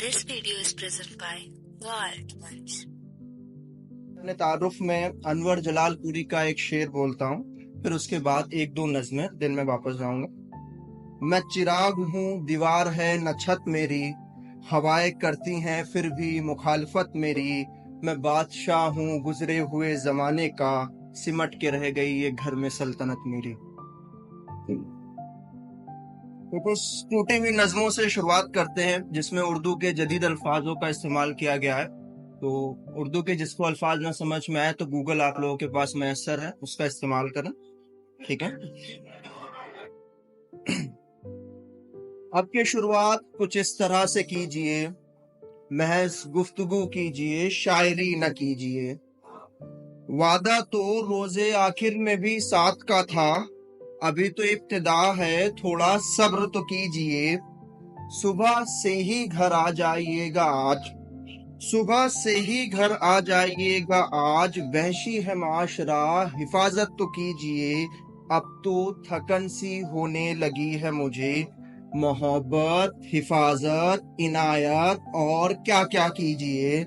This video is presented by Wild Munch. अपने तारुफ में अनवर जलालपुरी का एक शेर बोलता हूँ, फिर उसके बाद एक दो नज़में दिन में वापस जाऊंगा। मैं चिराग हूँ, दीवार है न छत मेरी, हवाएं करती हैं फिर भी मुखालफत मेरी। मैं बादशाह हूँ गुजरे हुए जमाने का, सिमट के रह गई ये घर में सल्तनत मेरी। तो कुछ टूटी हुई नज़मों से शुरुआत करते हैं जिसमें उर्दू के जदीद अल्फाजों का इस्तेमाल किया गया है। तो उर्दू के जिसको अल्फाज ना समझ में आए तो गूगल आप लोगों के पास मैसर है, उसका इस्तेमाल करें, ठीक है। अब की शुरुआत कुछ इस तरह से कीजिए, महज गुफ्तगू कीजिए, शायरी न कीजिए। वादा तो रोजे आखिर में भी साथ का था, अभी तो इब्तिदा है, थोड़ा सब्र तो कीजिए। सुबह से ही घर आ जाइएगा आज, सुबह से ही घर आ जाइएगा आज, वहशी है माशरा, हिफाजत तो कीजिए। अब तो थकन सी होने लगी है मुझे, मोहब्बत, हिफाजत, इनायत और क्या क्या कीजिए।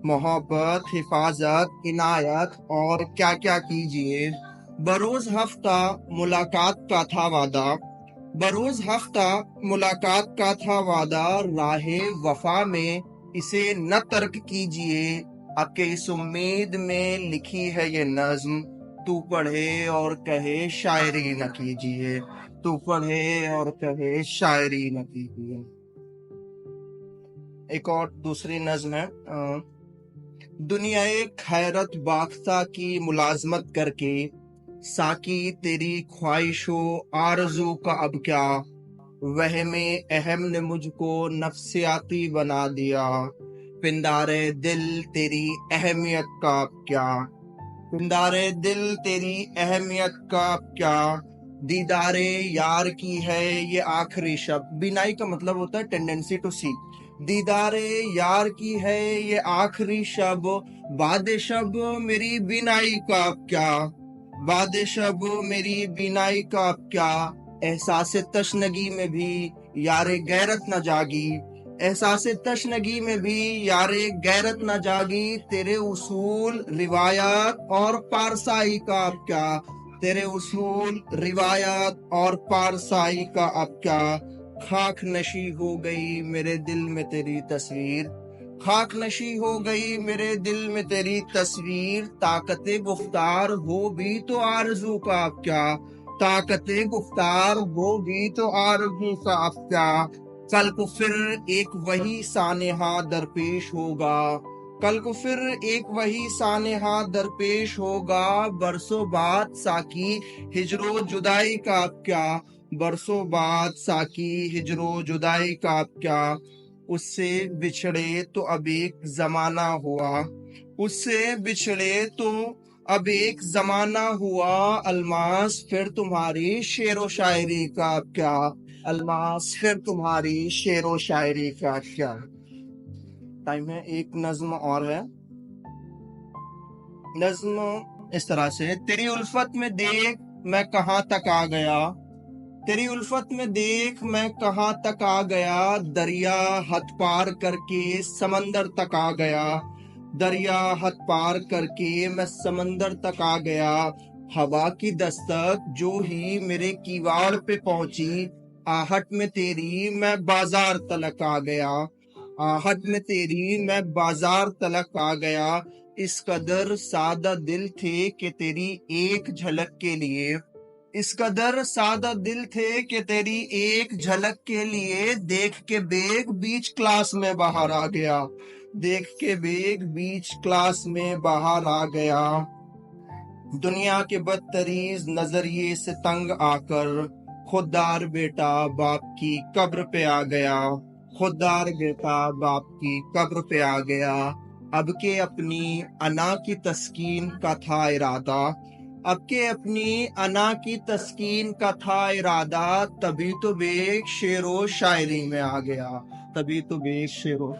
मोहब्बत, हिफाजत, इनायत और क्या क्या कीजिए। बरोज हफ्ता मुलाकात का था वादा, बरोज हफ्ता मुलाकात का था वादा, राहे वफा में इसे न तर्क कीजिए। आपके इस उम्मीद में लिखी है ये नज्म, तू पढ़े और कहे शायरी न कीजिए, तू पढ़े और कहे शायरी न कीजिए। एक और दूसरी नज्म है। दुनियाए खैरत बाख्ता की मुलाजमत करके, साकी तेरी ख्वाहिशो आरज़ू का अब क्या, वहमे अहम ने मुझको नफ्सियाती बना दिया। पिंदारे दिल तेरी अहमियत का अब क्या, पिंदारे दिल तेरी अहमियत का अब क्या। दीदारे यार की है ये आखिरी शब, बिनाई का मतलब होता है टेंडेंसी टू सी। दीदारे यार की है ये आखिरी शब, बाद शब मेरी बिनाई का अब क्या, बाद शब मेरी बिनाई का अब क्या। एहसास तशनगी में भी यारे गैरत न जागी, एहसास तशनगी में भी यारे गैरत न जागी। तेरे उसूल रिवायत और पारसाई का अब क्या, तेरे उसूल रिवायत और पारसाई का अब क्या। खाक नशी हो गई मेरे दिल में तेरी तस्वीर, खाक नशी हो गई मेरे दिल में तेरी तस्वीर। ताकते गुफ्तार हो भी तो आरज़ू का अब क्या, ताकते गुफ्तार हो भी तो आरज़ू का अब क्या। कल को फिर एक वही सानेहा दरपेश होगा, कल को फिर एक वही सानेहा दरपेश होगा। बरसों बाद साकी हिजरो जुदाई का अब क्या, बरसों बाद साकी हिजरो जुदाई का अब क्या। उससे बिछड़े तो अब एक जमाना हुआ, उससे बिछड़े तो अब एक जमाना हुआ। अल्मास फिर तुम्हारी शेरो शायरी का अब क्या, अल्मास फिर तुम्हारी शेरो शायरी का क्या। टाइम है, एक नज्म और है। नज्म इस तरह से, तेरी उल्फत में देख मैं कहाँ तक आ गया, तेरी उल्फत में देख मैं कहाँ तक आ गया। दरिया हद पार करके समंदर तक आ गया, दरिया हद पार करके मैं समंदर तक आ गया। हवा की दस्तक जो ही मेरे किवाड़ पे पहुंची, आहट में तेरी मैं बाजार तलक आ गया, आहट में तेरी मैं बाजार तलक आ गया। इस कदर सादा दिल थे कि तेरी एक झलक के लिए, इस कदर सादा दिल थे कि तेरी एक झलक के लिए। देख के बेग बीच क्लास में बाहर आ गया, देख के बेग बीच क्लास में बाहर आ गया। दुनिया के बदतरीज नजरिए से तंग आकर, खुददार बेटा बाप की कब्र पे आ गया, खुददार बेटा बाप की कब्र पे आ गया। अब के अपनी अना की तस्कीन का था इरादा, अब के अपनी अना की तस्कीन का था इरादा। तभी तो बेग शेरो शायरी में आ गया, तभी तो बेग शेरो